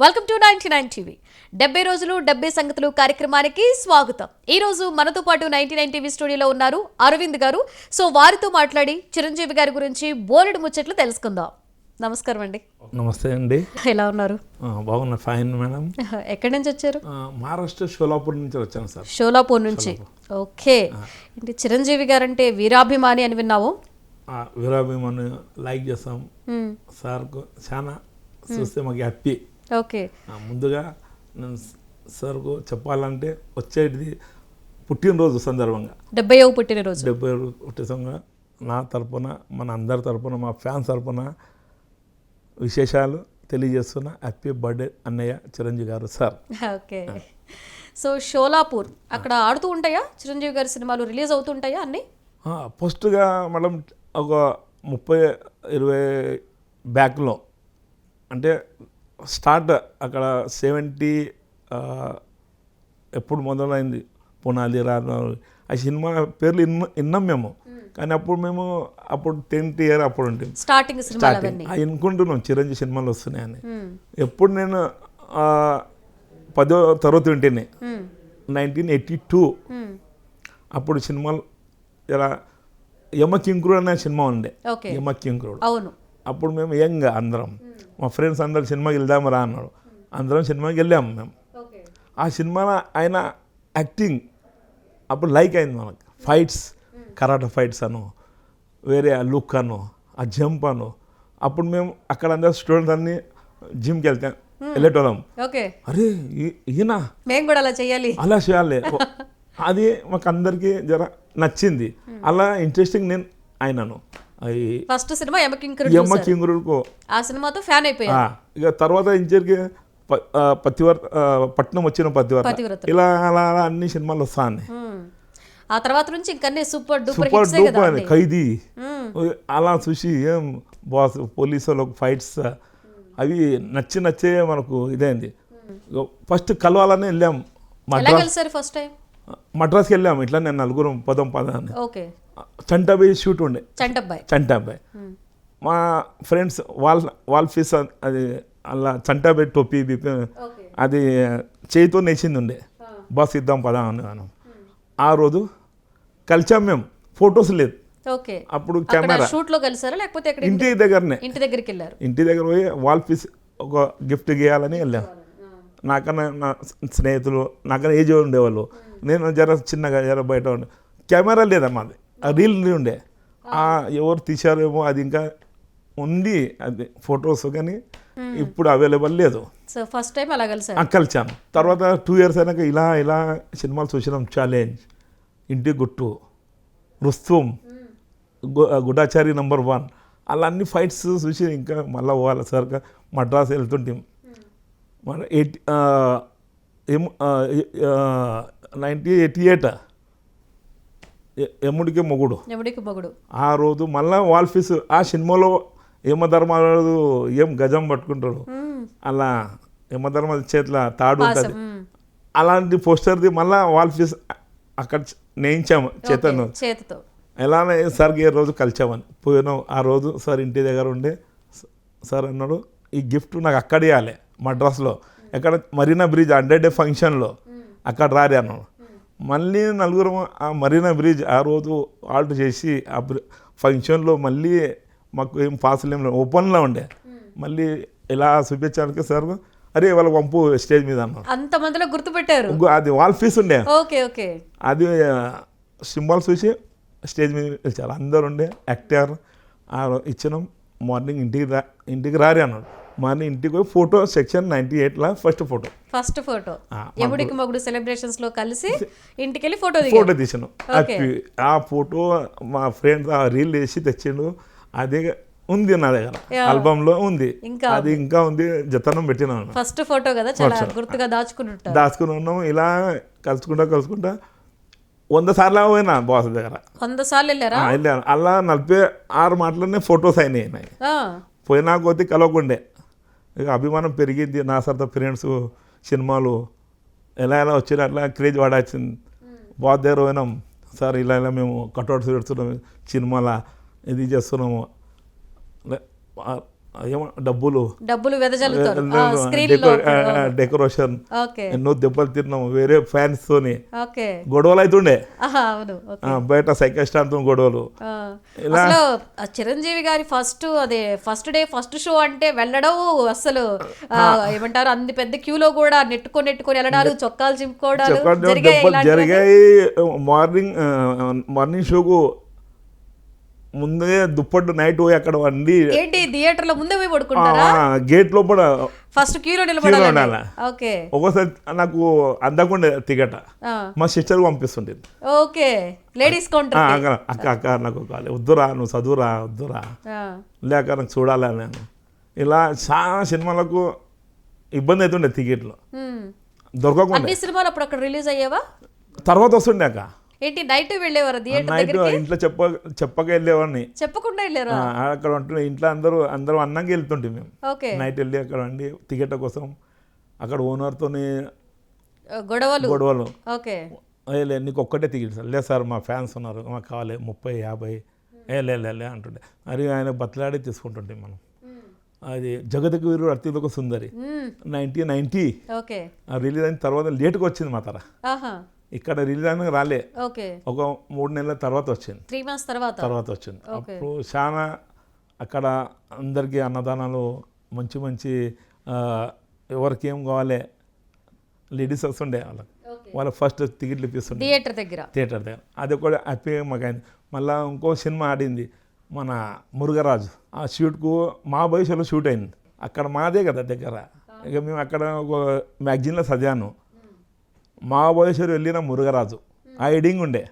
Welcome to 99 TV 70 రోజులు 70 సంగతులు కార్యక్రమానికి స్వాగతం. ఈ రోజు మనతో పాటు 99 టీవీ స్టూడియోలో ఉన్నారు అరవింద్ గారు. సో వారితో మాట్లాడి చిరంజీవి గారి గురించి బోలెడు ముచ్చట్లు తెలుసుకుందాం. నమస్కారం అండి. నమస్తే అండి. ఎలా ఉన్నారు? బాగున్నా, ఫైన్ మేడం. ఎక్కడి నుంచి వచ్చారు? మహారాష్ట్ర షోలాపూర్ నుంచి వచ్చాను సార్. షోలాపూర్ నుంచి. ఓకే. అంటే చిరంజీవి గారు అంటే వీరాభిమాని అని విన్నాము. వీరాభిమాని లైక్ చేస్తాం సార్, చాలా చూస్తే మాకు హ్యాపీ. ఓకే. ముందుగా నేను సార్కు చెప్పాలంటే వచ్చేది పుట్టినరోజు సందర్భంగా 70వ పుట్టినరోజు. 70 పుట్టినరోజు నా తరపున, మన అందరి తరపున, మా ఫ్యాన్స్ తరపున విశేషాలు తెలియజేస్తున్న హ్యాపీ బర్త్డే అన్నయ్య చిరంజీవి గారు సార్. ఓకే. సో షోలాపూర్ అక్కడ ఆడుతూ ఉంటాయా చిరంజీవి గారి సినిమాలు, రిలీజ్ అవుతుంటాయా అన్నీ? ఫస్ట్గా మేడం ఒక 30-20 బ్యాక్లో అంటే స్టార్ట్ అక్కడ 70 ఎప్పుడు మొదలైంది పునాది రాను ఆ సినిమా పేర్లు విన్నాం మేము. కానీ అప్పుడు మేము 10th ఇయర్ అప్పుడు ఉంటుంది స్టార్టింగ్ అనుకుంటున్నాం చిరంజీవి సినిమాలు వస్తున్నాయని. ఎప్పుడు నేను 10వ తరగతి వింటేనే 1982 అప్పుడు సినిమాలు ఇలా యమకింకుడు అనే సినిమా ఉండే. యమకింకుడు అప్పుడు మేము యంగ్ అందరం, మా ఫ్రెండ్స్ అందరు సినిమాకి వెళ్దాము రా అన్నాడు. అందరం సినిమాకి వెళ్ళాము మేము. ఆ సినిమాలో ఆయన యాక్టింగ్ అప్పుడు లైక్ అయింది మనకు. ఫైట్స్, కరాటా ఫైట్స్ అను, వేరే ఆ లుక్ అను, ఆ జంప్ అను. అప్పుడు మేము అక్కడ అందరు స్టూడెంట్స్ అన్ని జిమ్కి వెళ్ళేటోళ్ళం. అరే ఈయన మేము కూడా అలా చేయాలి అది మాకు అందరికీ జర నచ్చింది. అలా ఇంట్రెస్టింగ్ నేను అయినాను. ఫస్ట్ సినిమా యమకింకుడు ఆ సినిమాతో ఫ్యాన్ అయిపోయా. ఇక తర్వాత ఇంచరికి పట్నం వచ్చిన పతివర్త ఇలా అలా అన్ని సినిమాలు వస్తాయి. ఆ తర్వాత నుంచి ఇంకన్నీ సూపర్ డూపర్ ఖైదీ అలా చూసి ఏం బాస్ పోలీసు వాళ్ళకు ఫైట్స్ అవి నచ్చే మనకు ఇదైంది. ఫస్ట్ కలవాలని వెళ్ళాం మద్రాస్కి వెళ్ళాము. ఇట్లా నేను నలుగురం పదాన్ని చంటాబాయ్ షూట్ ఉండే. చంటాబాయ్ మా ఫ్రెండ్స్ వాళ్ళ ఫీస్ అది అలా చంటాబాయ్ టోపీ అది చేయితో నేసింది ఉండే. బస్ ఇద్దాం పదా అని మనం ఆ రోజు కలిసాం మేము. ఫొటోస్ లేదు అప్పుడు. కెమెరా ఇంటి దగ్గర పోయి వాల్ పీస్ ఒక గిఫ్ట్ గీయాలని వెళ్ళాం. నాకన్నా నా స్నేహితులు నాకన్నా ఏజ్ ఉండేవాళ్ళు, నేను జర చిన్నగా జర బయట ఉండే. కెమెరా లేదా మాది, ఆ రీల్ ఉండే. ఎవరు తీశారేమో అది ఇంకా ఉంది అది ఫొటోస్, కానీ ఇప్పుడు అవైలబుల్ లేదు. ఫస్ట్ టైం అలా కలిసాను. తర్వాత 2 years అయినాక ఇలా సినిమాలు చూసినాం. ఛాలెంజ్, ఇంటి గుట్టు, రుస్తుం, గుడాచారి నంబర్ 1 అలా అన్ని ఫైట్స్ చూసి ఇంకా మళ్ళీ పోవాలి సార్. మద్రాస్ వెళ్తుంటాం. మన 1988 ఎముడికి మొగుడు ఆ రోజు మళ్ళీ వాల్ ఫీస్. ఆ సినిమాలో యమధర్మరాజు ఏం గజం పట్టుకుంటాడు, అలా యమధర్మరాజు చేతిలో తాడు ఉంటుంది. అలాంటి పోస్టర్ది మళ్ళీ వాల్ ఫీస్ అక్కడ నేయించాము చేతితో. ఎలానే సార్కి ఏ రోజు కలిసామని పోయినాం. ఆ రోజు సార్ ఇంటి దగ్గర ఉండే. సార్ అన్నాడు ఈ గిఫ్ట్ నాకు అక్కడ ఇవ్వాలి మద్రాస్లో, ఎక్కడ మరీనా బ్రిడ్జ్ 100 day ఫంక్షన్లో అక్కడ రారి అన్నాడు. మళ్ళీ నలుగురు ఆ మరీనా బ్రిడ్జ్ ఆ రోజు ఆల్టర్ చేసి ఆ ఫంక్షన్లో మళ్ళీ మాకు ఏం పాసులు ఏం ఓపెన్లో ఉండే. మళ్ళీ ఇలా చూపించడానికి సార్ అరే వాళ్ళ పంపు స్టేజ్ మీద అన్నాడు. అంతమందిలో గుర్తుపెట్టారు. అది వాల్ ఫీస్ ఉండే. అది సింబల్స్ చూసి స్టేజ్ మీద పిలిచారు. అందరు ఉండే యాక్టర్ ఇచ్చినాం. మార్నింగ్ ఇంటికి రారి అన్నాడు. మార్నింగ్ ఇంటికి పోయి ఫోటో సెక్షన్ 98లో ఫస్ట్ ఫోటో ఎముడికి మొగుడు సెలబ్రేషన్స్ లో కలిసి ఇంటికి వెళ్ళి ఫోటో తీసాను. ఆ ఫోటో మా ఫ్రెండ్స్ ఆ రీల్ వేసి తెచ్చిండు. అదే ఉంది నా దగ్గర, ఆల్బమ్ లో ఉంది. అది ఇంకా ఉంది, జతనం పెట్టినాను. ఫస్ట్ ఫోటో కదా, చాలా గుర్తుగా దాచుకుని ఉన్నాము. ఇలా కలుసుకుంటా 100 సార్లు పోయినా బాస్ దగ్గర. 100 సార్లు వెళ్ళాను. అలా 46 మాటలనే ఫొటోస్ అయినాయి. పోయినా కొద్ది కలవకుండే ఇక అభిమానం పెరిగింది. నా సరదా ఫ్రెండ్స్ సినిమాలు ఎలా వచ్చినా అట్లా క్రేజ్ వాడాల్సింది. బాస్ దగ్గర పోయినాం. సార్ ఇలా మేము కట్అవుట్స్ పెడుతున్నాం, సినిమాల ఇది చేస్తున్నాము. ఏమో డబ్బులు వెదజల్లుతారు స్క్రీన్ లో. డెకరేషన్ ఓకే ఎన్నో దెబ్బలు తిన్నాము వేరే ఫ్యాన్స్ తోని, ఓకే గొడవలు అవుతుండే అవును. బయట సైకిల్ స్టాండ్ తో గొడవలు. అసలు చిరంజీవి గారి ఫస్ట్ డే ఫస్ట్ షో అంటే వెళ్ళడం అసలు ఏమంటారు అంది పెద్ద క్యూలో కూడా నెట్టుకొని వెళ్ళడాలు, చొక్కాలు చింపుకోవడాలు జరిగాయి. మార్నింగ్ షోకు ముందే దుప్పట్టు నైట్ పోయి అక్కడ వండి ఏంటి థియేటర్ లో ముందే పోయి పడుకుంటారా? గేట్ లోపల ఫస్ట్ క్యూలో నిలబడాలి. ఓకే ఒక్కోసారి నాకు అందకుండా టికెట్ మా సిస్టర్ పంపిస్తుండే. Okay ladies counter. అక్క అక్క నాకు కాలే, వద్దురా నువ్వు చదువురా, వద్దురా లేక నాకు చూడాలా నేను. ఇలా చాలా సినిమాలకు ఇబ్బంది అవుతుండే టికెట్లు దొరకకుండా. అన్ని సినిమాలు అప్పుడు అక్కడ రిలీజ్ అయ్యేవా? తర్వాత వస్తుండే అక్క. ఏంటి నైట్ వెళ్ళేవారు థియేటర్ నైట్ దగ్గరికి? ఇంట్లో చెప్పక వెళ్ళేవాడిని. చెప్పకుండా వెళ్ళారు? అక్కడ ఉంటుండే ఇంట్లో అందరూ అన్నాక వెళ్తుంటే మేము. ఓకే నైట్ వెళ్ళి అక్కడ వండి టికెట్ కోసం అక్కడ ఓనర్తోని గొడవలు. ఓకే లే నీకు ఒక్కటే టికెట్ సార్. లేదు సార్ మా ఫ్యాన్స్ ఉన్నారు, మాకు కావాలి 30-50. లే అంటుండే. అది ఆయన బతలాడి తీసుకుంటుంటే మనం. అది జగతికి వీరుడు అత్యుదొక సుందరి 1990 రిలీజ్ అయిన తర్వాత లేట్గా వచ్చింది మా తర. ఇక్కడ రిలీజ్ అయినా రాలే, ఒక 3 నెలల తర్వాత వచ్చింది, 3 months తర్వాత వచ్చింది. అప్పుడు చాలా అక్కడ అందరికీ అన్నదానాలు మంచి ఎవరికి ఏం కావాలి లేడీస్ వస్తుండే వాళ్ళకి ఫస్ట్ టికెట్లు ఇప్పిస్తుండే థియేటర్ దగ్గర. అది కూడా హ్యాపీగా మాకు అయింది. మళ్ళీ ఇంకో సినిమా ఆడింది మన మురుగరాజు. ఆ షూట్కు మా భవిష్యత్తులో షూట్ అయింది అక్కడ, మాదే కదా దగ్గర. ఇక మేము అక్కడ ఒక మ్యాగజైన్లో చదివాను, మా భవిష్యత్తు వెళ్ళిన మురుగరాజు. ఆ ఎడింగ్ ఉండే,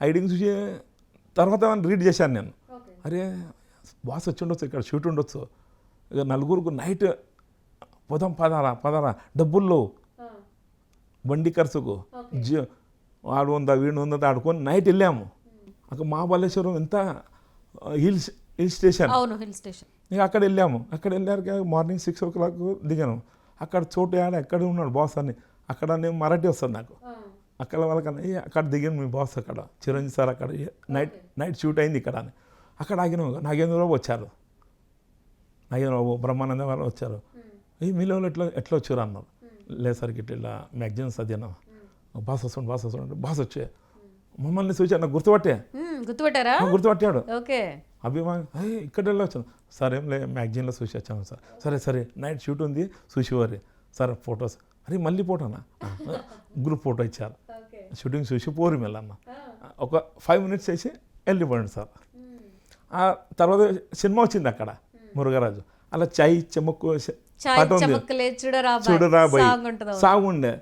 ఆ ఎడింగ్ చూసి తర్వాత రీడ్ చేశాను నేను. అరే బాస్ వచ్చి ఉండొచ్చు, ఇక్కడ షూట్ ఉండొచ్చు, ఇక నలుగురికి నైట్ పోదాం పదరా డబ్బుల్లో బండి ఖర్చుకు వాడు ఉందా వీడు ఉందా ఆడుకొని నైట్ వెళ్ళాము. అక్కడ మహాబలేశ్వరం ఎంత హిల్ స్టేషన్. ఇక అక్కడ వెళ్ళాము. అక్కడ వెళ్ళాక మార్నింగ్ 6 o'clock దిగాను. అక్కడ చోటు ఎక్కడ ఉన్నాడు బాస్ అని. అక్కడ నేను మరాఠీ వస్తుంది నాకు. అక్కడ వాళ్ళకన్నా అక్కడ దిగాను మీ బాస్ అక్కడ చిరంజీవి సార్ అక్కడ నైట్ షూట్ అయింది ఇక్కడ అని. అక్కడ ఆగినాము. నాగేంద్రబాబు వచ్చారు, నాగేంద్రబాబు బ్రహ్మానంద వాళ్ళు వచ్చారు. మీలో ఎట్లా వచ్చారు అన్నారు. లేదు సార్ ఇట్లా మ్యాగజైన్స్ చదివాను, బాస్ వస్తుండే బాస్ వచ్చే మమ్మల్ని చూసి నాకు గుర్తుపట్టాడు. అభిమాన్ ఇక్కడ వెళ్ళొచ్చాను సార్, ఏం లే మ్యాగజైన్లో చూసి వచ్చాను సార్. సరే నైట్ షూట్ ఉంది చూసేవారి సార్, ఫొటోస్. అరే మళ్ళీ ఫోటోనా, గ్రూప్ ఫోటో ఇచ్చారు. షూటింగ్ చూసి పోరు వెళ్ళన్న ఒక 5 minutes చేసి వెళ్ళిపోయింది సార్. ఆ తర్వాత సినిమా వచ్చింది అక్కడ మురుగరాజు. అలా చాయ్ చెమ్మక్కు పాట ఉంది చూడరా బై సాంగ్ ఉండే.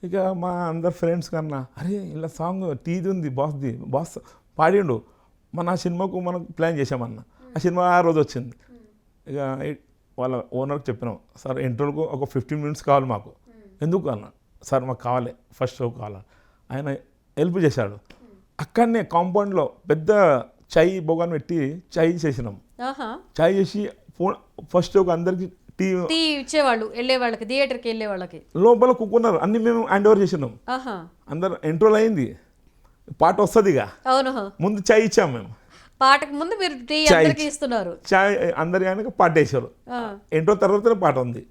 ఇక మా అందరు ఫ్రెండ్స్ కన్నా అరే ఇలా సాంగ్ టీది ఉంది బాస్ పాడిండు, మన ఆ సినిమాకు మనం ప్లాన్ చేసామన్న. ఆ సినిమా ఆ రోజు వచ్చింది. ఇక వాళ్ళ ఓనర్కి చెప్పినాం, సార్ ఇంటర్వ్యూకు ఒక 15 minutes కావాలి మాకు. ఎందుకు అన్న, సార్ మాకు కావాలి ఫస్ట్ షో కావాలి. ఆయన హెల్ప్ చేశాడు. అక్కడనే కాంపౌండ్లో పెద్ద చాయ్ బొగాన్ పెట్టి చాయ్ చేసినాం. చాయ్ చేసి ఫస్ట్ షోకి అందరికి టీ ఇచ్చేవాళ్ళు, వెళ్ళే వాళ్ళకి థియేటర్కి వెళ్ళే వాళ్ళకి లోపల కుక్కున్నారు. అన్ని మేము హ్యాండ్ ఓవర్ చేసినాం. అందరు ఎంట్రోల్ అయింది, పాట వస్తుంది. ఇక ముందు చాయ్ ఇచ్చాం మేము. పాటకు ముందు మీరు ఇస్తున్నారు చాయ్ అందరి ఆయనకి పాట వేసారు. ఎంట్రో తర్వాత పాట ఉంది.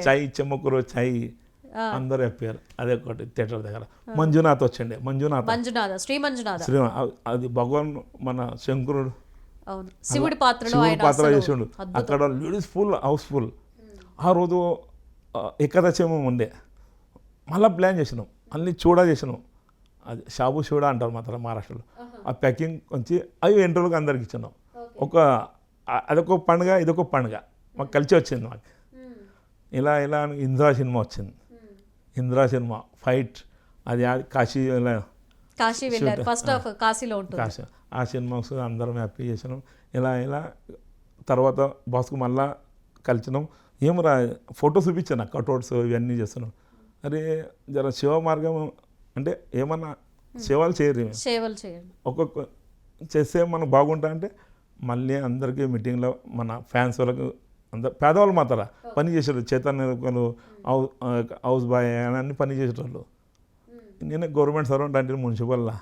చాయ్ చెమ్మకూరు చాయ్ అందరూ చెప్పారు. అదే ఒకటి థియేటర్ దగ్గర మంజునాథ్ వచ్చిండే. శ్రీ అది భగవాన్ మన శంకరుడు శివుడి పాత్ర చేసిండు. అక్కడ లేడీస్ హౌస్ఫుల్. ఆ రోజు ఏకాదశేమో ఉండే. మళ్ళీ ప్లాన్ చేసినాం, అన్నీ చేసినాం. అది షాబు షూడా అంటారు మాత్రం మహారాష్ట్రలో. ఆ ప్యాకింగ్ కొంచెం అవి ఇంటర్వ్యూకి అందరికి ఇచ్చినాం. అదొక పండుగ, ఇదొక పండుగ మాకు కలిసి వచ్చింది. మాకు ఇలా ఇంద్రా సినిమా వచ్చింది. ఇంద్రా సినిమా ఫైట్ అది కాశీ వెళ్ళారు. ఫస్ట్ హాఫ్ కాశీలో ఉంటుంది. ఆ సినిమా అందరం హ్యాపీ చేసినాం. ఇలా తర్వాత బాస్కు మళ్ళా కలిసినాం. ఏమరా ఫోటో చూపించాను, కట్అవుట్స్ ఇవన్నీ చేస్తున్నాం. అరే జర శివ మార్గం అంటే ఏమన్నా సేవలు చేయండి, ఒక్కొక్క చేస్తే మనకు బాగుంటా అంటే మళ్ళీ అందరికీ మీటింగ్లో మన ఫ్యాన్స్ వాళ్ళకు అందరు పేదవాళ్ళు మాత్రం పని చేసేవాళ్ళు, చైతన్య హౌస్ బాయ్ అని అన్ని పని చేసేటోళ్ళు. నేనే గవర్నమెంట్ సర్వెంట్ అంటే మున్సిపల్లా.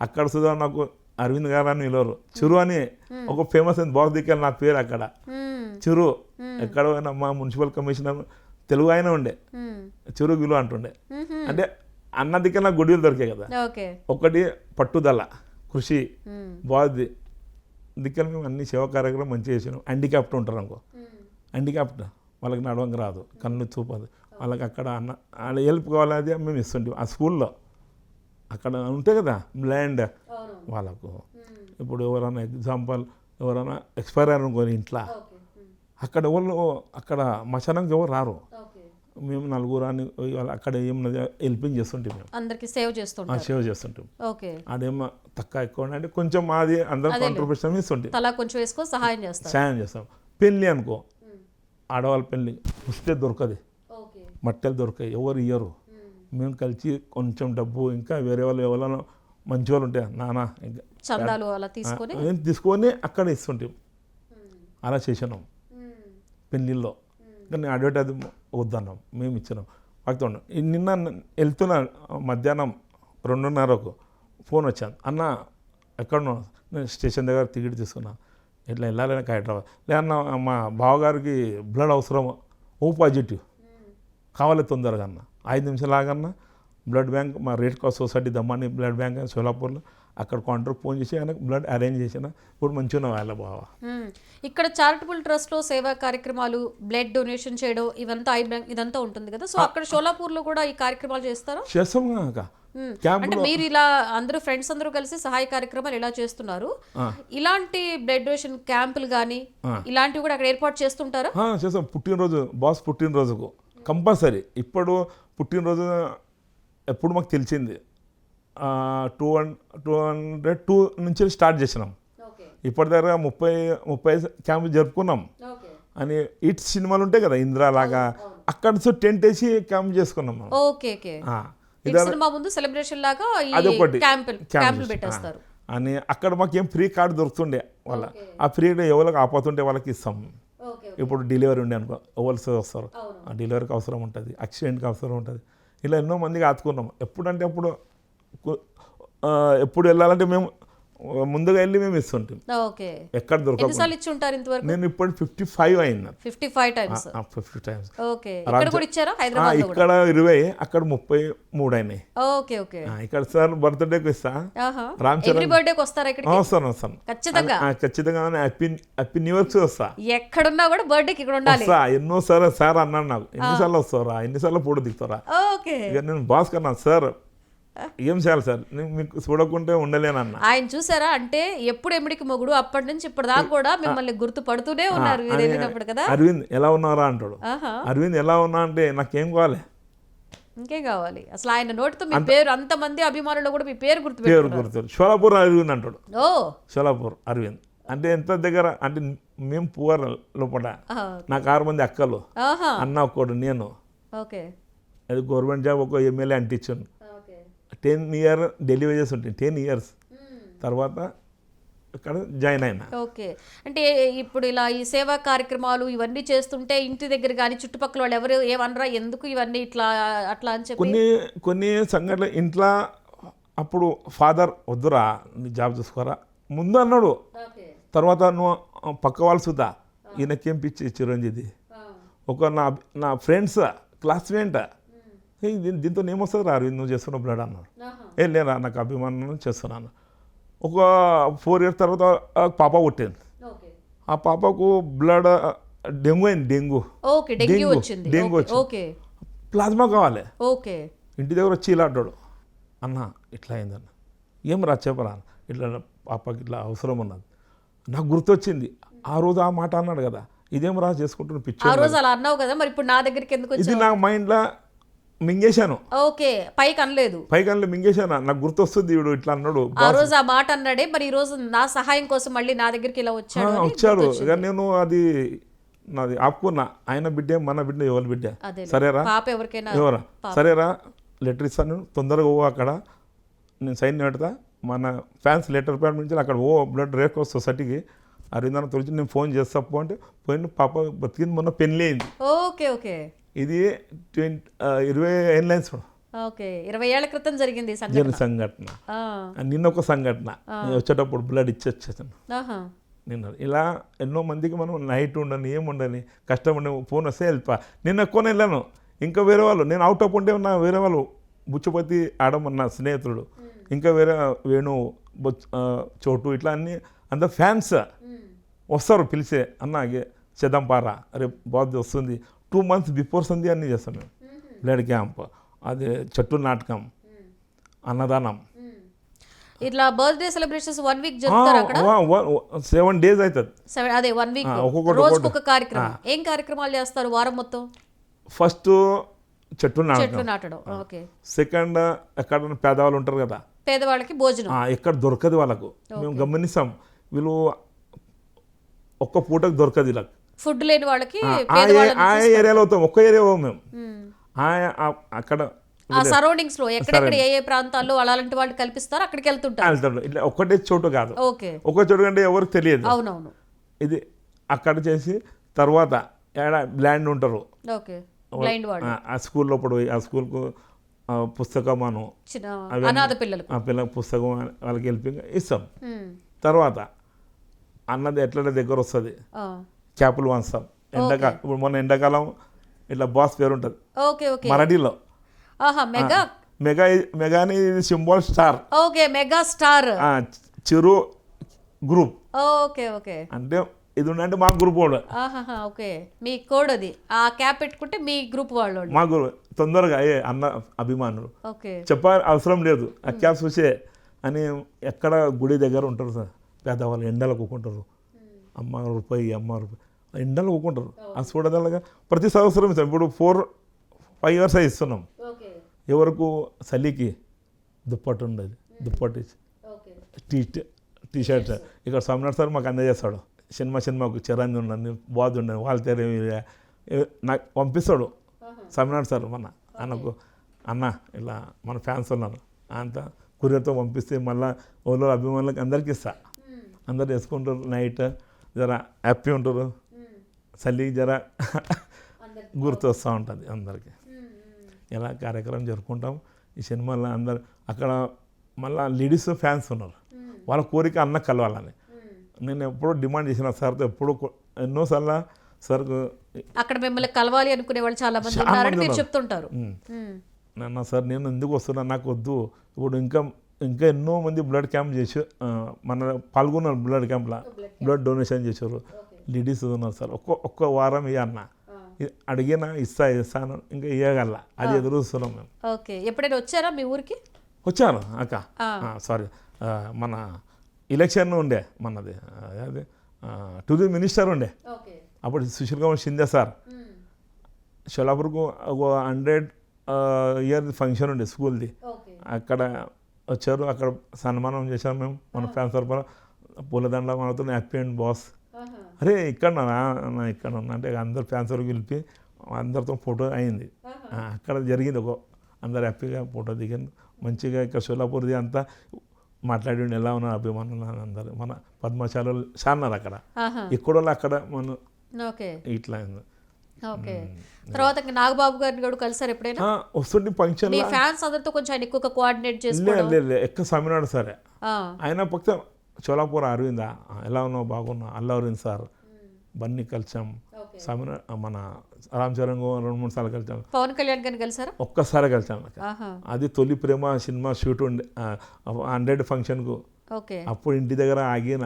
అక్కడ సుధా నాకు అరవింద్ గారు అని పిలవరు, చురు అని ఒక ఫేమస్ అయింది బాస్ దిక్కాలి నా పేరు. అక్కడ చిరు ఎక్కడ పోయినా మా మున్సిపల్ కమిషనర్ తెలుగు ఆయన ఉండే చిరు విలువ అంటుండే. అంటే అన్న దిక్కన గుడిలు దొరికాయి కదా. ఒకటి పట్టుదల, కృషి బాగుంది దిక్కన మేము అన్ని సేవా కార్యక్రమం మంచిగా చేసినాం. హ్యాండిక్యాప్ట్ ఉంటారు అనుకో, హ్యాండిక్యాప్ట్ వాళ్ళకి నడవంగా రాదు, కన్ను చూపదు, వాళ్ళకి అక్కడ అన్న వాళ్ళ హెల్ప్ కావాలి, అది మేము ఇస్తుంటాం. ఆ స్కూల్లో అక్కడ ఉంటాయి కదా బ్లైండ్ వాళ్ళకు. ఇప్పుడు ఎవరైనా ఎగ్జాంపుల్ ఎవరైనా ఎక్స్పైర్ అయ్యారు అనుకోని ఇంట్లో, అక్కడ ఎవరు అక్కడ మశానంకి ఎవరు రారు, మేము నలుగురు అని అక్కడ ఏమన్నది హెల్పింగ్ చేస్తుంటాం, మేము అందరికి సేవ్ చేస్తుంటాం. అదేమో తక్కువ ఎక్కువ అంటే కొంచెం మాది అందరం కాంట్రిబ్యూషన్ ఇస్తుంటాం, కొంచెం వేసుకో సహాయం చేస్తాం. పెళ్ళి అనుకో, ఆడవాళ్ళ పెళ్ళి వస్తే దొరకదు, మట్టెలు దొరకాయి, ఎవరు ఇయ్యరు. మేము కలిసి కొంచెం డబ్బు ఇంకా వేరే వాళ్ళు ఎవరైనా మంచి వాళ్ళు ఉంటాయి నాన్న ఇంకా తీసుకొని అక్కడ ఇస్తుంటాం. అలా చేసినాం పెళ్ళిళ్ళలో. కానీ అడ్వర్టైజ్ వద్దన్నాం, మేము ఇచ్చినాం. పడుతున్నాం. నిన్న వెళ్తున్నా మధ్యాహ్నం 2:30కు ఫోన్ వచ్చాను, అన్న ఎక్కడున్నా, నేను స్టేషన్ దగ్గర టికెట్ తీసుకున్నా, ఇట్లా వెళ్ళాలని హైదరాబాద్. లేదన్నా మా బావగారికి బ్లడ్ అవసరం, ఓ పాజిటివ్ కావాలి తొందరగా అన్న. 5 నిమిషాలు ఆగన్నా బ్లడ్ బ్యాంక్ మా Red Cross Society Dammani blood bank సోలాపూర్లో అక్కడ కౌంటర్కి ఫోన్ చేసి ఆయనకు బ్లడ్ అరేంజ్ చేసిన. ఇప్పుడు మంచిగా వాళ్ళ బావ. ఇక్కడ చారిటబుల్ ట్రస్ట్లో సేవా కార్యక్రమాలు, బ్లడ్ డొనేషన్ చేయడం ఇదంతా ఉంటుంది కదా. సో అక్కడ షోలాపూర్లో కూడా ఈ కార్యక్రమాలు చేస్తారా? చేస్తాం. అంటే మీరు ఇలా అందరూ ఫ్రెండ్స్ అందరూ కలిసి సహాయ కార్యక్రమాలు ఇలా చేస్తున్నారు. ఇలాంటి బ్లడ్ డొనేషన్ క్యాంపులు కానీ ఇలాంటివి కూడా అక్కడ ఏర్పాటు చేస్తుంటారా? చేస్తాం. పుట్టినరోజు బాస్ పుట్టినరోజుకు కంపల్సరీ. ఇప్పుడు పుట్టినరోజు ఎప్పుడు మాకు తెలిసింది 202 నుంచి స్టార్ట్ చేసినాం. ఇప్పటి దగ్గర 30 క్యాంపులు జరుపుకున్నాం. అని ఇట్ సినిమాలు ఉంటాయి కదా ఇంద్రా లాగా, అక్కడ టెంట్ వేసి క్యాంప్ చేసుకున్నాం. అదొకటి అని అక్కడ మాకు ఏం ఫ్రీ కార్డు దొరుకుతుండే వాళ్ళ. ఆ ఫ్రీ ఎవరికి ఆపోతుంటే వాళ్ళకి ఇస్తాం. ఇప్పుడు డెలివరీ ఉండే అనుకో, ఎవరు వస్తారు, ఆ డెలివరీకి అవసరం ఉంటుంది, యాక్సిడెంట్కి అవసరం ఉంటుంది. ఇలా ఎన్నో మందికి ఆదుకున్నాం. ఎప్పుడంటే ఎప్పుడు వెళ్ళాలంటే మేము ముందుగా వెళ్ళి మేము ఇస్తుంటాం. ఎక్కడ దొరకదు. నేను ఇప్పుడు 55 అయినా, 50 times. ఇక్కడ 20, అక్కడ 33 అయినాయి. ఇక్కడ సార్ బర్త్డేకి ఇస్తా, వస్తాను ఖచ్చితంగా. హ్యాపీ న్యూ ఇయర్స్ వస్తా, ఎక్కడున్నా కూడా బర్త్డేకి ఇక్కడ ఉండాలి. ఎన్నో సార్ అన్నాడు నాకు, ఎన్నిసార్లు వస్తారా, ఎన్నిసార్లు ఫోటో దిగుతారా. ఇక నేను బాస్ కన్నా సార్ ఏం చేయాలి సార్, మీకు చూడకుంటే ఉండలేనన్న. ఆయన చూసారా అంటే ఎప్పుడు ఎమిడికి మొగుడు, అప్పటి నుంచి ఇప్పటిదాకా కూడా మిమ్మల్ని గుర్తుపడుతూనే ఉన్నారు కదా. అరవింద్ ఎలా ఉన్నారా అంటాడు. అరవింద్ ఎలా ఉన్నా అంటే నాకేం కావాలి, ఇంకేం కావాలి. అసలు ఆయన నోటితో మీ పేరు, అంతమంది అభిమానులు కూడా మీ పేరు గుర్తు. షోలాపూర్ అరవింద్ అంటాడు. షోలాపూర్ అరవింద్ అంటే ఎంత దగ్గర అంటే మేము పువర్ లోపల, నాకు 6 మంది అక్కలు, అన్న ఒక్కడు, నేను. అది గవర్నమెంట్ జాబ్, ఒక ఎమ్మెల్యే అంటించాను. 10 years డెలివరీ చేసి ఉంటుంది. 10 years తర్వాత ఇక్కడ జాయిన్ అయినా. అంటే ఇప్పుడు ఇలా ఈ సేవా కార్యక్రమాలు ఇవన్నీ చేస్తుంటే ఇంటి దగ్గర కానీ చుట్టుపక్కల వాళ్ళు ఎవరు ఏమనరా, ఎందుకు ఇవన్నీ ఇట్లా అట్లా అని చెప్పి? కొన్ని సంఘటనలు ఇంట్లో అప్పుడు ఫాదర్ వద్దురా నీ జాబ్ చూసుకోరా ముందు అన్నాడు. తర్వాత నువ్వు పక్క వాళ్ళు సుధా ఈయనకేం పిచ్చి చిరంజీవి, ఒక నా ఫ్రెండ్స్ క్లాస్మేట్, దీంతో ఏమొస్తుంది రా నువ్వు చేస్తున్నావు బ్లడ్ అన్నాడు. లేరా నాకు అభిమానం చేస్తున్నాను. ఒక 4 years తర్వాత పాప పుట్టింది. ఆ పాపకు బ్లడ్ డెంగ్యూ అయింది. డెంగ్యూ వచ్చింది. ప్లాస్మా కావాలి. ఇంటి దగ్గర వచ్చి ఇలా అడ్డాడు, అన్న ఇట్లా అయిందన్న. ఏం రా చెప్పరా, ఇట్లా పాపకి ఇట్లా అవసరం ఉన్నది. నాకు గుర్తొచ్చింది ఆ రోజు ఆ మాట అన్నాడు కదా, ఇదేం రా చేసుకుంటున్న పిచ్చి. ఇది నా మైండ్లో మింగేశాను. పైకి అనలేదు, మింగేశాను. నాకు గుర్తొస్తుంది వీడు ఇట్లా అన్నాడు. ఆ రోజు ఆ మాట అన్నాడే, మరి ఈ రోజు నా సహాయం కోసం మళ్ళీ నా దగ్గరికి ఇలా వచ్చారు. ఇక నేను అది నాది ఆపుకున్నా. ఆయన బిడ్డ మన బిడ్డ ఎవరి బిడ్డ, సరేరా ఎవరా, సరేరా లెటర్ ఇస్తాను తొందరగా ఓ, అక్కడ నేను సైన్ పెడతా, మన ఫ్యాన్స్ లెటర్ ప్యాడ్ నుంచి అక్కడ ఓ బ్లడ్ రెడ్ క్రాస్ సొసైటీకి అరవిందాన్ని తొలిచి నేను ఫోన్ చేస్తా అంటే పోయిన పాప బతికింది. మొన్న పెళ్ళి అయింది. ఇది 20 ఏళ్ళైన్స్ 20 ఏళ్ల క్రితం జరిగింది సంఘటన. నిన్న ఒక సంఘటన వచ్చేటప్పుడు బ్లడ్ ఇచ్చేసాను. నిన్న ఇలా ఎన్నో మందికి మనం నైట్ ఉండని ఏముండని కష్టం ఉండే ఫోన్ వస్తే వెళ్ళిపా. నిన్న ఎక్కువ వెళ్ళాను. ఇంకా వేరే వాళ్ళు నేను అవుట్ ఆఫ్ ఉంటే ఉన్న వేరే వాళ్ళు బుచ్చపతి ఆడమన్న స్నేహితుడు, ఇంకా వేరే వేణు చోటు ఇట్లా అన్ని అందరు ఫ్యాన్స్ వస్తారు పిలిచే, అన్న చేద్దాం పారా, అరే బాగా వస్తుంది. 2 months బిఫోర్ సంధి అన్నీ చేస్తాం మేము. బ్లడ్ క్యాంప్, అది చెట్టు నాటకం, అన్నదానం. ఇట్లా బర్త్డే సెలబ్రేషన్స్ 1 week జరుగుతారు అక్కడ. 7 days అవుతుంది. అదే 1 week ఒక్కొక్కటి రోజుకొక కార్యక్రమం. ఏం కార్యక్రమాలు చేస్తారు వారం మొత్తం? ఫస్ట్ చెట్టు నాటడం. ఓకే. సెకండ్ ఎక్కడ పేదవాళ్ళు ఉంటారు కదా, పేదవాళ్ళకి భోజనం ఎక్కడ దొరకదు వాళ్ళకు. మేము గమనిస్తాం, వీళ్ళు ఒక్క పూటకు దొరకదు ఇలా. ఫుడ్ లేని వాళ్ళకి ఆ ఏరియాలో అవుతాం, ఒక్క ఏరియా పోం మేము. అక్కడ ఆ సరౌండింగ్స్ లో ఎక్కడెక్కడ ఏ ప్రాంతాల్లో అలాంటి వాళ్ళు కల్పిస్తారు, అక్కడికి వెళ్తుంటారు. ఇట్లా ఒకటే చోటు కాదు, ఓకే. ఒక చోటు కంటే ఎవరికి తెలియదు. అవునవును. ఇది అక్కడ చేసి తర్వాత బ్లాండ్ ఉంటారు, ఓకే. బ్లైండ్ వాళ్ళు ఆ స్కూల్లో పోయి ఆ స్కూల్కు పుస్తకం అను అనాథ పిల్లలకు పుస్తకం వాళ్ళకి వెళ్ళి ఇస్తాం. తర్వాత అన్నది ఎట్లా దగ్గర వస్తుంది, క్యాపులు వంచుతాం. ఎండాకాలం, ఇప్పుడు మొన్న ఎండాకాలం ఇట్లా బాస్ పేరు ఉంటుంది మరాఠీలో, మెగాని symbol star. Okay, mega star Chiru group. Okay okay. అంటే ఇది ఉండంటే మా గ్రూప్ వాళ్ళు. ఓకే, మీ కోడ్ అది. ఆ క్యాప్ పెట్టుకుంటే మీ గ్రూప్ వాళ్ళు, మా గ్రూప్. తొందరగా అన్న అభిమానులు ఓకే చెప్పాలి అవసరం లేదు, ఆ క్యాప్ చూసే అని. ఎక్కడ గుడి దగ్గర ఉంటారు సార్ పేదవాళ్ళు, ఎండలు కూకుంటారు. అమ్మ రూపాయి ఎండలు కూకుంటారు. ఆ చూడదలగా ప్రతి సంవత్సరం ఇస్తాం. ఇప్పుడు 4-5 years ఇస్తున్నాం. ఎవరికి చలికి దుప్పటి ఉండదు, దుప్పటి టీ షర్ట్ ఇక్కడ స్వామినాథ్ సార్ మాకు అందజేస్తాడు. సినిమాకు చిరంజీవి ఉండండి, బాధ ఉండండి, వాళ్ళ తెర నాకు పంపిస్తాడు స్వామినాథ్ సార్. అన్నకు అన్న ఇలా మన ఫ్యాన్స్ ఉన్నారు అంత కొరియర్తో పంపిస్తే మళ్ళీ ఓలో అభిమానులకు అందరికీ ఇస్తా. అందరు వేసుకుంటారు, నైట్ జర హ్యాపీ ఉంటారు, చలికి జర గుర్తు వస్తూ ఉంటుంది అందరికీ. ఇలా కార్యక్రమం జరుపుకుంటాం. ఈ సినిమాలో అందరు అక్కడ మళ్ళీ లేడీస్ ఫ్యాన్స్ ఉన్నారు, వాళ్ళ కోరిక అన్న కలవాలని. నేను ఎప్పుడూ డిమాండ్ చేసిన సార్తో, ఎప్పుడు ఎన్నోసార్లు సార్ అక్కడ మిమ్మల్ని కలవాలి అనుకునే వాళ్ళు చాలా మంది ఉన్నారని మీరు చెప్తుంటారు. నాన్న సార్ నేను ఎందుకు వస్తున్నా, నాకు వద్దు. ఇప్పుడు ఇంకా ఎన్నో మంది బ్లడ్ క్యాంప్ చేసి మన పాల్గొన్నారు, బ్లడ్ క్యాంప్లో బ్లడ్ డొనేషన్ చేశారు. లేడీస్ ఉన్నారు సార్. ఒక్క వారం ఇవ్వన్న అడిగినా ఇస్తాను, ఇంకా ఇవ్వగల అది ఎదురుస్తున్నాం మేము. ఓకే. ఎప్పుడైనా వచ్చారా మీ ఊరికి? వచ్చాను అక్క. సారీ, మన ఎలక్షన్ ఉండే మనది, అదే టూరిజం మినిస్టర్ ఉండే అప్పుడు సుశీల్ కుమార్ షిందే సార్. షోలాపూర్కు ఒక 100 year ఫంక్షన్ ఉండే స్కూల్ది, అక్కడ వచ్చారు. అక్కడ సన్మానం చేశాము మేము మన ఫ్యాన్స్ తరపున. పూలదండ మనతో హ్యాపీ అండ్ బాస్. అరే ఇక్కడ ఇక్కడ ఉన్నా అంటే అందరు ఫ్యాన్స్ వరకు పిలిపి అందరితో ఫోటో అయింది. అక్కడ జరిగింది, అందరు హ్యాపీగా ఫోటో దిగింది మంచిగా. ఇక్కడ షోలాపూర్ది అంతా మాట్లాడి ఎలా ఉన్నారు అభిమానులు అందరు. మన పద్మశాలలో చాన్నారు అక్కడ, ఎక్కడో అక్కడ మన ఇట్లా. ఓకే. తర్వాత నాగబాబు గారిని కూడా కలిసారు ఎప్పుడైనా? వస్తుంటే ఫంక్షన్ ఫ్యాన్స్ అందరితో కొంచెం ఆయన ఎక్కువ కోఆర్డినేట్ చేసుకోవడం. ఎక్కువ స్వామినాడు సరే ఆయన పక్క చోలాపూర్ అరవిందా ఎలా ఉన్నావు, బాగున్నా, అల్లు అరవింద్ సార్ బన్నీ కలిసాం. స్వామినాడు మన రామ్ చరణ్ 2-3 సార్లు కలిసాం. పవన్ కళ్యాణ్ గారిని కలిసారా? ఒక్కసారి కలిసాం. అది తొలి ప్రేమ సినిమా షూట్ ఉండే 100 ఫంక్షన్కు. అప్పుడు ఇంటి దగ్గర ఆగిన,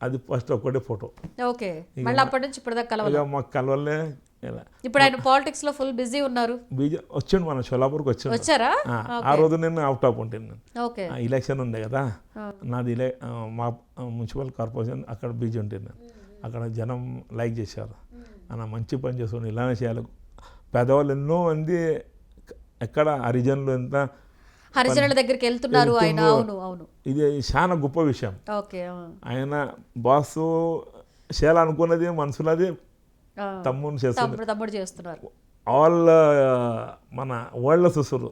అది ఫస్ట్ ఒక్కటే ఫోటో. ఓకే. మళ్ళీ అప్పటి నుంచి ఇప్పటిదాకా కలవలే. మాకు కలవలే. ఇప్పుడు ఆయన పాలిటిక్స్ లో ఫుల్ బిజీ ఉన్నారు. వచ్చిండు మన షోలాపూర్కి వచ్చారా? ఆ రోజు నేను అవుట్ ఆఫ్ ఉంటాను. ఎలక్షన్ ఉండే కదా నాది, మా మున్సిపల్ కార్పొరేషన్ అక్కడ బిజీ ఉంటాను. అక్కడ జనం లైక్ చేశారు, అన్న మంచి పని చేస్తుండే, ఇలానే చేయాలి. పేదవాళ్ళు ఎన్నో మంది ఎక్కడ హరిజనులు ఎంత హరిజనుల దగ్గరికి వెళ్తున్నారు ఆయన. అవును అవును, ఇది చాలా గొప్ప విషయం. ఆయన బాసు చేయాలనుకున్నది మనసులది తమ్ముడు చేస్తున్నారు. ఆల్ మన వరల్డ్లో చూస్తారు.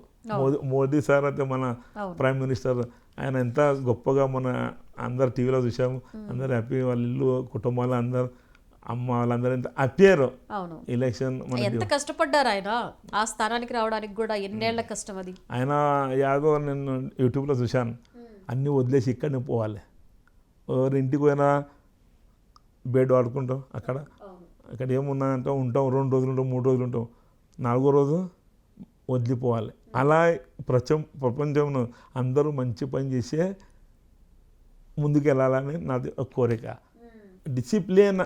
మోదీ సార్ అయితే మన ప్రైమ్ మినిస్టర్, ఆయన ఎంత గొప్పగా మన అందరు టీవీలో చూసాము. అందరు హ్యాపీ, వాళ్ళ ఇల్లు కుటుంబాలు అందరు అమ్మ వాళ్ళందరూ ఎంత హ్యాపీయరు. ఎలక్షన్ ఎంత కష్టపడ్డారు ఆయన ఆ స్థానానికి రావడానికి కూడా, ఎన్నేళ్ల కష్టం అది. ఆయన యాదో నేను యూట్యూబ్లో చూశాను, అన్నీ వదిలేసి ఇక్కడనే పోవాలి. ఎవరి ఇంటికి పోయినా బెడ్ వాడుకుంటాం అక్కడ ఏమున్నాయంటే ఉంటాం 2 రోజులు ఉంటాం 3 రోజులు ఉంటాం 4వ రోజు వదిలిపోవాలి. అలా ప్రపంచంలో అందరూ మంచి పని చేసే ముందుకు వెళ్ళాలని నాది ఒక కోరిక. డిసిప్లిన్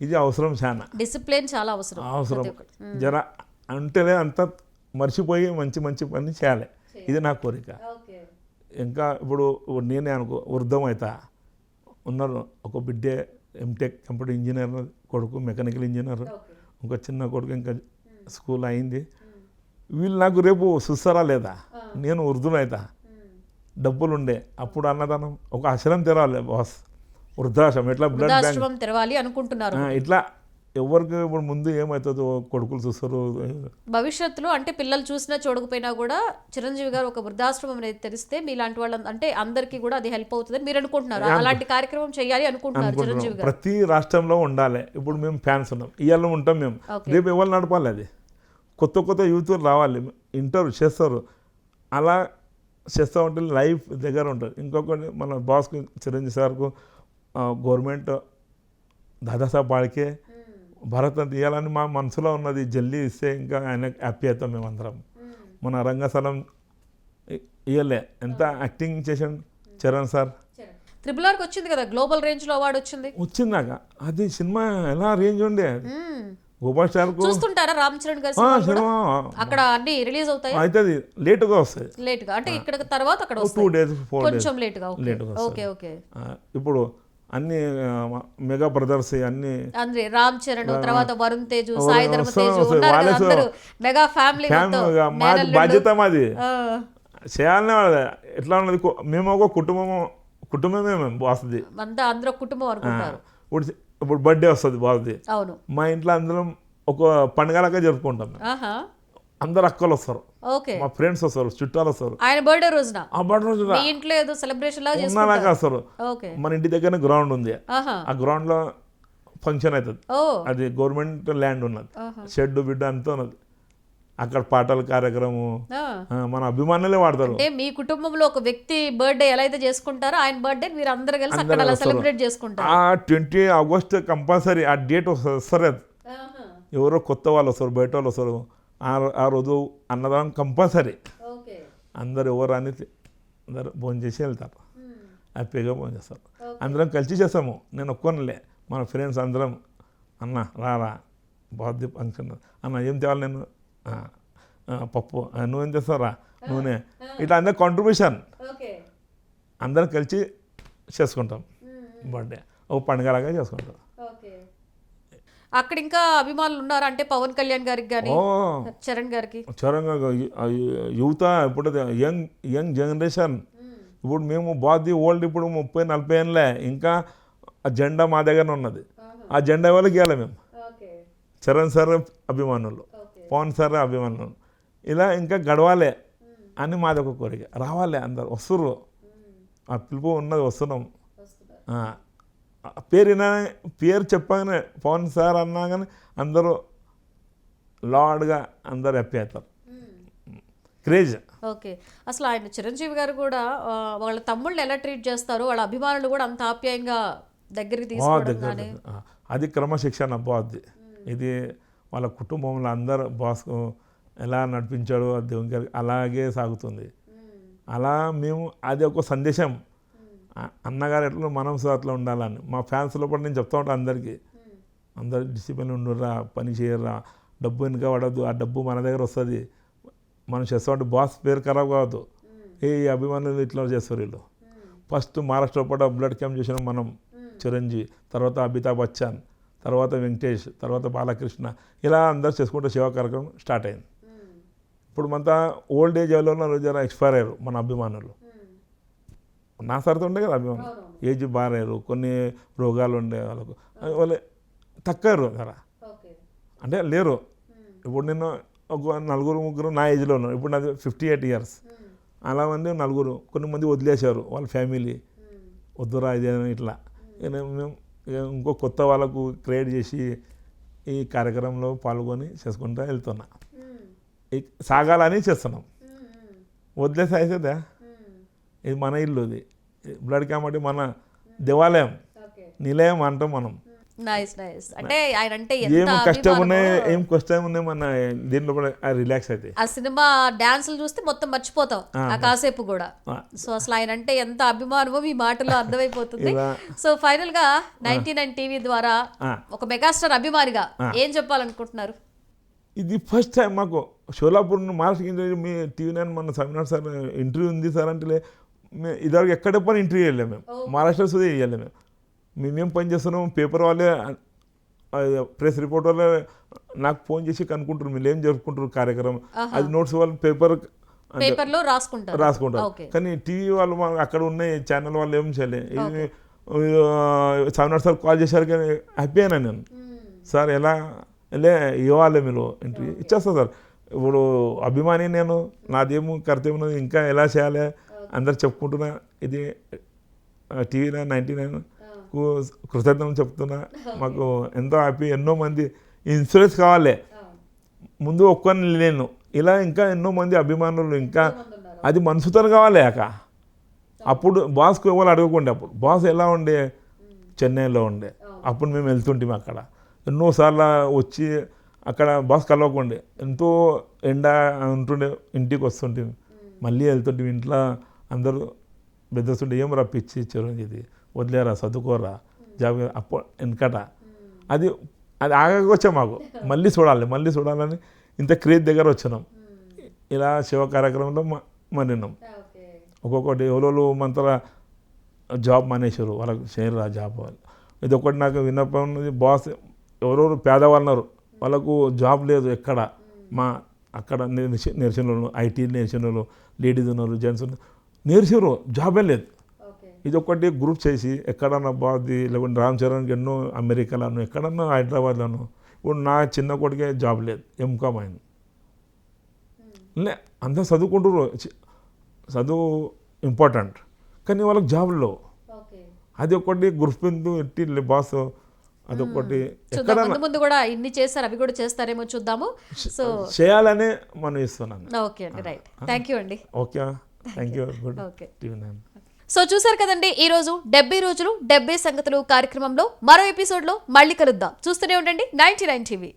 ఇది అవసరం, చాలా డిసిప్లిన్ చాలా అవసరం. జర అంటేనే అంత మర్చిపోయి మంచి మంచి పని చేయాలి, ఇది నా కోరిక. ఇంకా ఇప్పుడు నేనే అనుకో వృద్ధం అవుతా ఉన్నారు, ఒక బిడ్డే ఎంటెక్ కంప్యూటర్ ఇంజనీర్ కొడుకు మెకానికల్ ఇంజనీర్, ఒక చిన్న కొడుకు ఇంకా స్కూల్ అయింది. వీళ్ళు నాకు రేపు చూస్తారా లేదా, నేను వృద్ధునైతా, డబ్బులు ఉండే అప్పుడు అన్నదానం ఒక ఆశ్రమం తెరవాలి బాస్, వృద్ధాశ్రమం ఎట్లా బ్లడ్ బ్యాంక్ తెరవాలి అనుకుంటున్నారు. ఇట్లా ఎవరికి ఇప్పుడు ముందు ఏమవుతుందో కొడుకులు చూస్తారు భవిష్యత్తులో, అంటే పిల్లలు చూసినా చూడకపోయినా కూడా చిరంజీవి గారు ఒక వృద్ధాశ్రమం అనేది తెరిస్తే మీలాంటి వాళ్ళ అంటే అందరికీ కూడా అది హెల్ప్ అవుతుందని మీరు అనుకుంటున్నారు. అలాంటి కార్యక్రమం చేయాలి అనుకుంటున్నారు చిరంజీవి గారు. ప్రతి రాష్ట్రంలో ఉండాలి. ఇప్పుడు మేము ఫ్యాన్స్ ఉన్నాం, ఇవాళ ఉంటాం మేము, రేపు ఎవరు నడపాలి, అది కొత్త యూత్ రావాలి, ఇంటర్వ్యూ చేస్తారు, అలా చేస్తూ ఉంటే లైఫ్ దగ్గర ఉంటుంది. ఇంకొకటి మన బాస్కు చిరంజీవి సార్కు గవర్నమెంట్ దాదాసాహెబ్ ఫాల్కే భారత్ తీయాలని మా మనసులో ఉన్నది. జల్దీ ఇస్తే ఇంకా ఆయన హ్యాపీ అవుతాం మేమందరం. మన రంగస్థలం ఇయ్యలే, ఎంత యాక్టింగ్ చేసాడు చరణ్ సార్. RRR వచ్చింది కదా, గ్లోబల్ రేంజ్ లో అవార్డు వచ్చిందాక. అది సినిమా ఎలా రేంజ్ ఉండే, గోపాల్ స్టార్ చూస్తుంటారా రామ్ చరణ్ గారు సినిమా అక్కడ అన్ని రిలీజ్ అవుతాయి, అవుతుంది లేటుగా వస్తుంది, లేటుగా అంటే ఇక్కడ తర్వాత అక్కడ 2 days 4 days కొంచెం లేటుగా. Okay okay. ఇప్పుడు అన్ని మెగా బ్రదర్స్ అన్ని అంటే రామ్ చరణ్ తర్వాత వరుణ్ తేజ్, సాయి ధరమ్ తేజ్ ఉన్నారు కదా, అందరూ మెగా ఫ్యామిలీ. మాది బాధ్యత, మాది చేయాలనే. ఎట్లా ఉన్నది, మేము ఒక కుటుంబమే మేము బాస్ది, అంతా అందరూ కుటుంబం అనుకుంటారు. ఇప్పుడు బర్త్డే వస్తుంది బాస్ది, అవును, మా ఇంట్లో అందరం ఒక పండుగలాగా జరుపుకుంటాం. అందరు అక్కలు వస్తారు, మా ఫ్రెండ్స్ వస్తారు, చుట్టాలు వస్తారు. ఆయన బర్త్డే రోజున, ఆ బర్త్డే రోజున ఇంట్లో ఏదో సెలబ్రేషన్ లాగా వస్తారు. మన ఇంటి దగ్గర గ్రౌండ్ ఉంది, ఆ గ్రౌండ్ లో ఫంక్షన్ అవుతుంది. అది గవర్నమెంట్ ల్యాండ్ ఉన్నది, షెడ్ బిడ్డ అంతా ఉన్నది. అక్కడ పాటల కార్యక్రమం మన అభిమానులే వాడతారు. అంటే మీ కుటుంబంలో ఒక వ్యక్తి బర్త్డే ఎలా అయితే చేసుకుంటారో ఆయన బర్త్డే మీరు అందరు కలిసి అక్కడ అలా సెలబ్రేట్ చేసుకుంటారు. ఆ 20 ఆగస్ట్ కంపల్సరీ ఆ డేట్ వస్తారు. ఎవరో కొత్త వాళ్ళు వస్తారు, బయట వాళ్ళు వస్తారు. ఆ రోజు అన్నదానం కంపల్సరీ. అందరు ఎవరు అని అందరు భోజనం చేసి వెళ్తారు, హ్యాపీగా భోజనం చేస్తారు. అందరం కలిసి చేస్తాము, నేను ఒక్కనిలే, మన ఫ్రెండ్స్ అందరం అన్న రారా బర్త్డే ఫంక్షన్ అన్న ఏం తేవాలి, నేను పప్పు, నువ్వేం చేస్తారా నూనె, ఇట్లా అందరు కాంట్రిబ్యూషన్ అందరం కలిసి చేసుకుంటాం. బర్త్డే ఒక పండుగలాగా చేసుకుంటాం. అక్కడ ఇంకా అభిమానులు ఉన్నారు అంటే పవన్ కళ్యాణ్ గారికి కానీ చరణ్ గారికి. యువత ఇప్పుడు యంగ్ జనరేషన్, ఇప్పుడు మేము బాధ్య ఓల్డ్, ఇప్పుడు 30-40 ఏళ్ళే, ఇంకా ఆ జెండా మా దగ్గర ఉన్నది. ఆ జెండా వాళ్ళకి ఇవ్వాలి మేము. చరణ్ సార్ అభిమానులు, పవన్ సార్ అభిమానులు, ఇలా ఇంకా గడవాలి అని మాది ఒక కోరిక. రావాలి, అందరు వస్తుర్రు, ఆ పిలుపు ఉన్నది, వస్తున్నాం. పేరు చెప్పగానే పవన్ సార్ అన్నా కానీ అందరూ లాడ్గా అందరు హ్యాపీ అవుతారు, క్రేజ్. ఓకే. అసలు ఆయన చిరంజీవి గారు కూడా వాళ్ళ తమ్ముళ్ళు ఎలా ట్రీట్ చేస్తారో వాళ్ళ అభిమానులు కూడా అంత ఆప్యాయంగా దగ్గరికి తీసుకోవడం, అది క్రమశిక్షణ బాగుంది. ఇది వాళ్ళ కుటుంబంలో అందరు బాస్ ఎలా నడిపించాడో దేవుని గారికి అలాగే సాగుతుంది. అలా మేము అది ఒక సందేశం, అన్నగారు ఎట్లా మనం అట్లా ఉండాలని మా ఫ్యాన్స్ లోపల నేను చెప్తా ఉంటాను అందరికీ. అందరు డిసిప్లిన్ ఉండరా, పని చేయరా, డబ్బు వెనుక పడద్దు, ఆ డబ్బు మన దగ్గర వస్తుంది, మనం చేస్తూ ఉంటే బాస్ పేరు ఖరాబ్ కావద్దు. ఏ అభిమానులు ఇట్లా చేస్తారు వీళ్ళు. ఫస్ట్ మహారాష్ట్ర పూట బ్లడ్ క్యాంప్ చేసినాం మనం, చిరంజీవి, తర్వాత అమితాబ్ బచ్చన్, తర్వాత వెంకటేష్, తర్వాత బాలకృష్ణ, ఇలా అందరు చేసుకుంటే సేవా కార్యక్రమం స్టార్ట్ అయింది. ఇప్పుడు మన ఓల్డ్ ఏజ్ ఎవరో జర ఎక్స్పైర్ అయ్యారు మన అభిమానులు. నా సరితో ఉండే కదా అభిమానులు, ఏజ్ బారయ్యారు, కొన్ని రోగాలు ఉండే వాళ్ళకు, వాళ్ళు తక్కువ కదా, అంటే లేరు. ఇప్పుడు నేను ఒక 4-3 నా ఏజ్లో ఉన్నారు, ఇప్పుడు నాది 58 years. అలా మంది 4, కొన్ని మంది వదిలేశారు వాళ్ళ ఫ్యామిలీ, వద్దురా ఇది ఇట్లా. మేము ఇంకో కొత్త వాళ్ళకు క్రియేట్ చేసి ఈ కార్యక్రమంలో పాల్గొని చేసుకుంటూ వెళ్తున్నా, సాగాలని చేస్తున్నాం. వదిలేసి అవుతుందా, ఇది మన ఇల్లు, ఇది బ్లడ్ క్యాంప్ అంటే మన దేవాలయం, నిలయం అంటాం మనం. Nice nice. అంటే ఆయన అంటే ఏం ఎంత కష్టం ఉన్నాయి, అభిమానమో. ఏం కష్టం ఉన్నాయి మన దీంట్లో కూడా రిలాక్స్ అయితే. ఆ సినిమా డాన్సులు చూస్తే మొత్తం మర్చిపోతాం ఆ కాసేపు కూడా. సో అసలు ఆయన అంటే ఎంత అభిమానమో మీ మాటలో అర్థమైపోతుంది. సో ఫైనల్ గా 99 టీవీ ద్వారా ఒక మెగాస్టార్ అభిమానిగా ఏం చెప్పాలనుకుంటున్నారు? ఇది ఫస్ట్ టైం మాకు షోలాపూర్ మహారాష్ట్ర మీ TV9 మన సమినాథ్ సార్ ఇంటర్వ్యూ ఉంది సార్ అంటే ఇదివరకు ఎక్కడ పని ఇంటర్వ్యూ వెళ్ళాము మేము, మహారాష్ట్ర సుదే వెళ్ళాము మేము. మేమేం పని చేస్తున్నాం, పేపర్ వాళ్ళే ప్రెస్ రిపోర్ట్ వాళ్ళే నాకు ఫోన్ చేసి కనుక్కుంటారు మీరు ఏం జరుపుకుంటారు కార్యక్రమం, అది నోట్స్ వాళ్ళు పేపర్లో రాసుకుంటారు. కానీ టీవీ వాళ్ళు అక్కడ ఉన్నాయి ఛానల్ వాళ్ళు ఏం చేయలేదు. ఇది సమినాథ్ సార్ కాల్ చేశారు కానీ హ్యాపీ అయినా నేను. సార్ ఎలా ఇవ్వాలి మీరు ఇంటర్వ్యూ ఇచ్చేస్తా సార్, ఇప్పుడు అభిమాని నేను, నాదేమో కర్తవ్యం ఇంకా ఎలా చేయాలి అందరు చెప్పుకుంటున్నా. ఇది TV9 99 కృతజ్ఞతలు చెప్తున్నా. మాకు ఎంతో హ్యాపీ. ఎన్నో మంది ఇన్సూరెన్స్ కావాలి, ముందు ఒక్కరిని లేను, ఇలా ఇంకా ఎన్నో మంది అభిమానులు ఇంకా అది మనసుతో కావాలి. అప్పుడు బాస్కు ఎవరు అడగకుండే, అప్పుడు బాస్ ఎలా ఉండే చెన్నైలో ఉండే, అప్పుడు మేము వెళ్తుంటాం అక్కడ ఎన్నోసార్లు వచ్చి అక్కడ బాస్ కలవకుండే, ఎంతో ఎండ ఉంటుండే, ఇంటికి వస్తుంటే మళ్ళీ వెళ్తుంటే ఇంట్లో అందరూ బెదిరిస్తుంటే ఏం రప్పించి చిరంజీవి వదిలేరా చదువుకోరా జాబ్ అప్పుడు వెనకట అది ఆగకొచ్చా మాకు మళ్ళీ చూడాలని ఇంత క్రేజ్ దగ్గర వచ్చినాం. ఇలా శివ కార్యక్రమంలో మనిన్నాం. ఒక్కొక్కటి ఎవరు మంత్ర జాబ్ మానేశారు, వాళ్ళకి చేయరు ఆ జాబ్. ఇది ఒకటి నాకు విన్నపం, బాస్ ఎవరెవరు పేదవాళ్ళు ఉన్నారు వాళ్ళకు జాబ్ లేదు ఎక్కడ, మా అక్కడ నేర్చిన ఐటీ నేర్చిన లేడీస్ ఉన్నారు, జెంట్స్ ఉన్నారు, నేర్చారు జాబే లేదు. ఇది ఒకటి గ్రూప్ చేసి ఎక్కడన్నా బాధి లేకుంటే రామ్ చరణ్కి ఎన్నో అమెరికాలోను ఎక్కడన్నా హైదరాబాద్లోను. ఇప్పుడు నా చిన్న కొడుకే జాబ్ లేదు, ఎంకామ్ అయింది. అంతా చదువుకుంటారు, చదువు ఇంపార్టెంట్, కానీ వాళ్ళకి జాబ్లో అది ఒకటి గుర్తింపు ఎట్టి బాస్ అదొకటి ముందు కూడా ఇన్ని చేస్తారు, అవి కూడా చేస్తారేమో చూద్దాము. సో చేయాలనే మనం ఇస్తున్నాను. ఓకే అండి, రైట్, థ్యాంక్ యూ అండి. Okay, thank you. Good. So చూసారు కదండి, ఈ రోజు 70 రోజులు 70 సంగతులు కార్యక్రమంలో మరో ఎపిసోడ్లో మళ్ళీ కలుద్దాం. చూస్తూనే ఉండండి 99 టీవీ.